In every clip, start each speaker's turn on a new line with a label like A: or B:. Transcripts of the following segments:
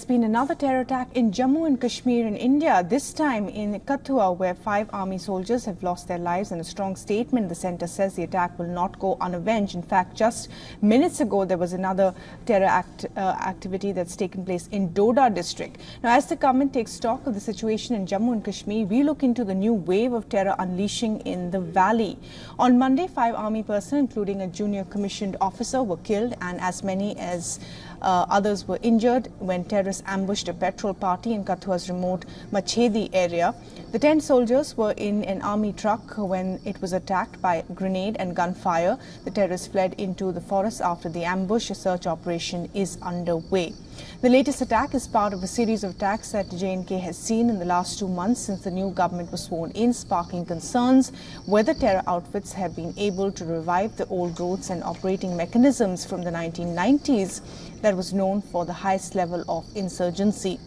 A: been another terror attack in Jammu and Kashmir in India, this time in Kathua, where 5 army soldiers have lost their lives. In a strong statement, the centre says the attack will not go unavenged. In fact, just minutes ago, there was another terror activity that's taken place in Doda district. Now, as the government takes stock of the situation in Jammu and Kashmir, we look into the new wave of terror unleashing in the valley. On Monday, 5 army personnel, including a junior commissioned officer, were killed, and as many as others were injured when terrorists ambushed a petrol party in Kathua's remote Machedi area. The 10 soldiers were in an army truck when it was attacked by grenade and gunfire. The terrorists fled into the forest after the ambush. A search operation is underway. The latest attack is part of a series of attacks that J&K has seen in the last 2 months since the new government was sworn in, sparking concerns whether terror outfits have been able to revive the old routes and operating mechanisms from the 1990s that was known for the highest level of insurgency.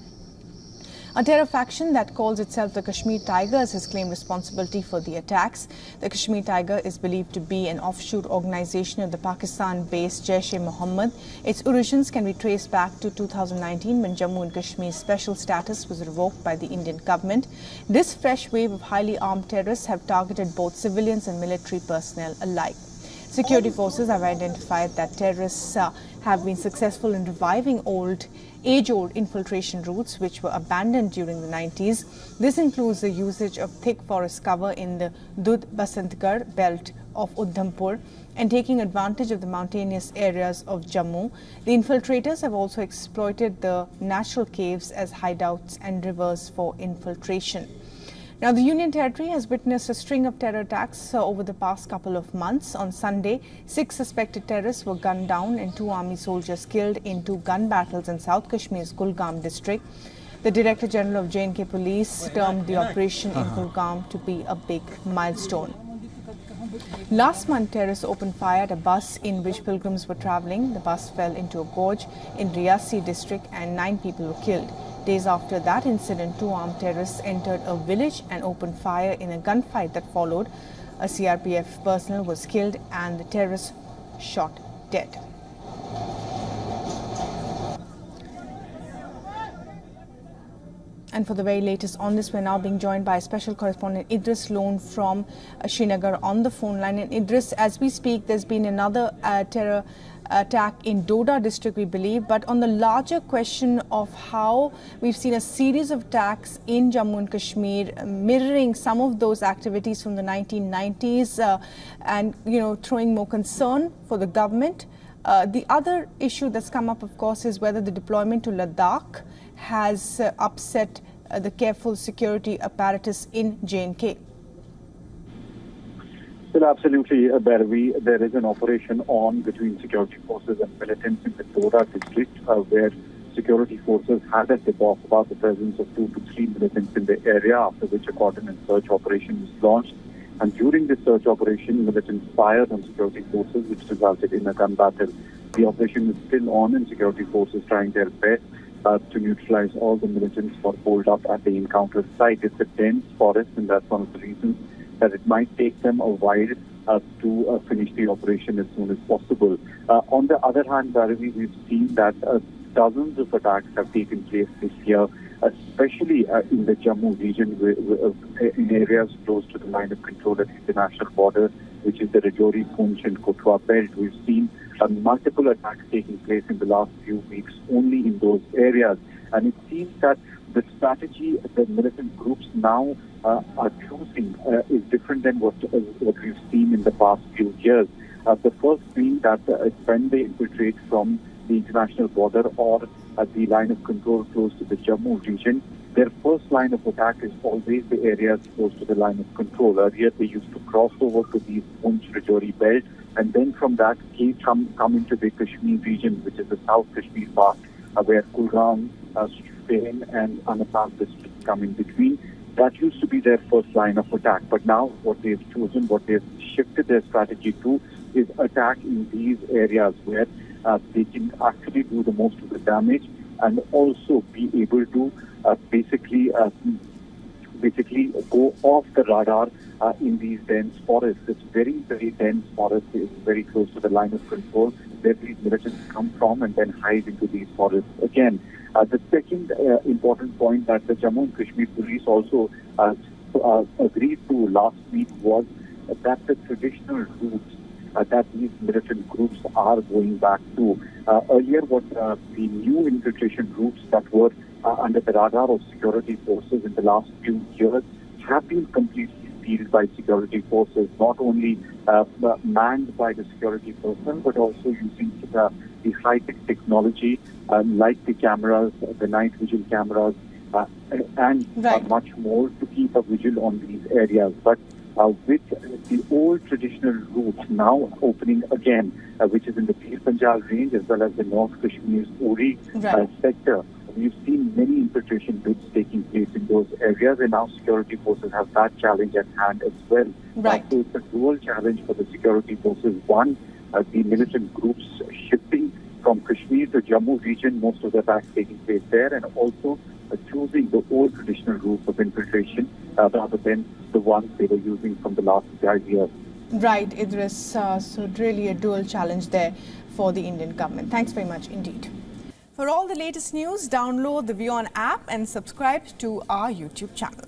A: A terror faction that calls itself the Kashmir Tigers has claimed responsibility for the attacks. The Kashmir Tiger is believed to be an offshoot organization of the Pakistan-based Jaish-e-Mohammed. Its origins can be traced back to 2019 when Jammu and Kashmir's special status was revoked by the Indian government. This fresh wave of highly armed terrorists have targeted both civilians and military personnel alike. Security forces have identified that terrorists have been successful in reviving age-old infiltration routes which were abandoned during the 90s. This includes the usage of thick forest cover in the Dudh-Basantgarh belt of Udhampur and taking advantage of the mountainous areas of Jammu. The infiltrators have also exploited the natural caves as hideouts and rivers for infiltration. Now, the Union Territory has witnessed a string of terror attacks over the past couple of months. On Sunday, 6 suspected terrorists were gunned down and 2 army soldiers killed in 2 gun battles in South Kashmir's Kulgam district. The Director General of J&K Police termed the operation in Kulgam to be a big milestone. Last month, terrorists opened fire at a bus in which pilgrims were travelling. The bus fell into a gorge in Riyasi district and 9 people were killed. Days after that incident, 2 armed terrorists entered a village and opened fire in a gunfight that followed. A CRPF personnel was killed and the terrorists shot dead. And for the very latest on this, we're now being joined by special correspondent Idris Lone from Srinagar on the phone line. And Idris, as we speak, there's been another terror attack in Doda district, we believe. But on the larger question of how we've seen a series of attacks in Jammu and Kashmir mirroring some of those activities from the 1990s and, throwing more concern for the government. The other issue that's come up, of course, is whether the deployment to Ladakh has upset the careful security apparatus in J&K.
B: Well, absolutely, Bharvi. There is an operation on between security forces and militants in the Doda district where security forces had a tip-off about the presence of 2 to 3 militants in the area, after which a coordinated search operation was launched. And during this search operation, militants fired on security forces, which resulted in a gun battle. The operation is still on, and security forces trying their best to neutralize all the militants who are holed up at the encounter site. It's a dense forest, and that's one of the reasons that it might take them a while to finish the operation as soon as possible. On the other hand, Bharvi, we've seen that dozens of attacks have taken place this year, especially in the Jammu region, in areas close to the line of control at the international border, which is the Rajouri, Poonch and Kathua belt. We've seen multiple attacks taking place in the last few weeks only in those areas. And it seems that the strategy the militant groups now are choosing is different than what we've seen in the past few years. The first being that when they infiltrate from the international border or the line of control close to the Jammu region, their first line of attack is always the areas close to the line of control. Earlier, they used to cross over to the Poonch Rajouri belt, and then from that come into the Kashmir region, which is the South Kashmir part, where Kulgam, Spain and Anantnag districts come in between. That used to be their first line of attack. But now what they've chosen, what they've shifted their strategy to, is attack in these areas where they can actually do the most of the damage and also be able to basically go off the radar in these dense forests. It's very, very dense forest. It's very close to the line of control where these militants come from and then hide into these forests again. The second important point that the Jammu and Kashmir police also agreed to last week was that the traditional routes that these militant groups are going back to. Earlier, what the new infiltration routes that were under the radar of security forces in the last few years have been completely sealed by security forces, not only manned by the security personnel, but also using the high-tech technology like the cameras, the night vigil cameras, and much more to keep a vigil on these areas. But with the old traditional routes now opening again, which is in the Pir Panjal range as well as the North Kashmir's Uri sector, we've seen many infiltration routes taking place in those areas, and now security forces have that challenge at hand as well. So it's a dual challenge for the security forces. One, the militant groups shifting from Kashmir to Jammu region, most of the attacks taking place there, and also choosing the old traditional routes of infiltration rather than the ones they were using from the last 5 years.
A: Right, Idris. So really a dual challenge there for the Indian government. Thanks very much indeed. For all the latest news, download the WION app and subscribe to our YouTube channel.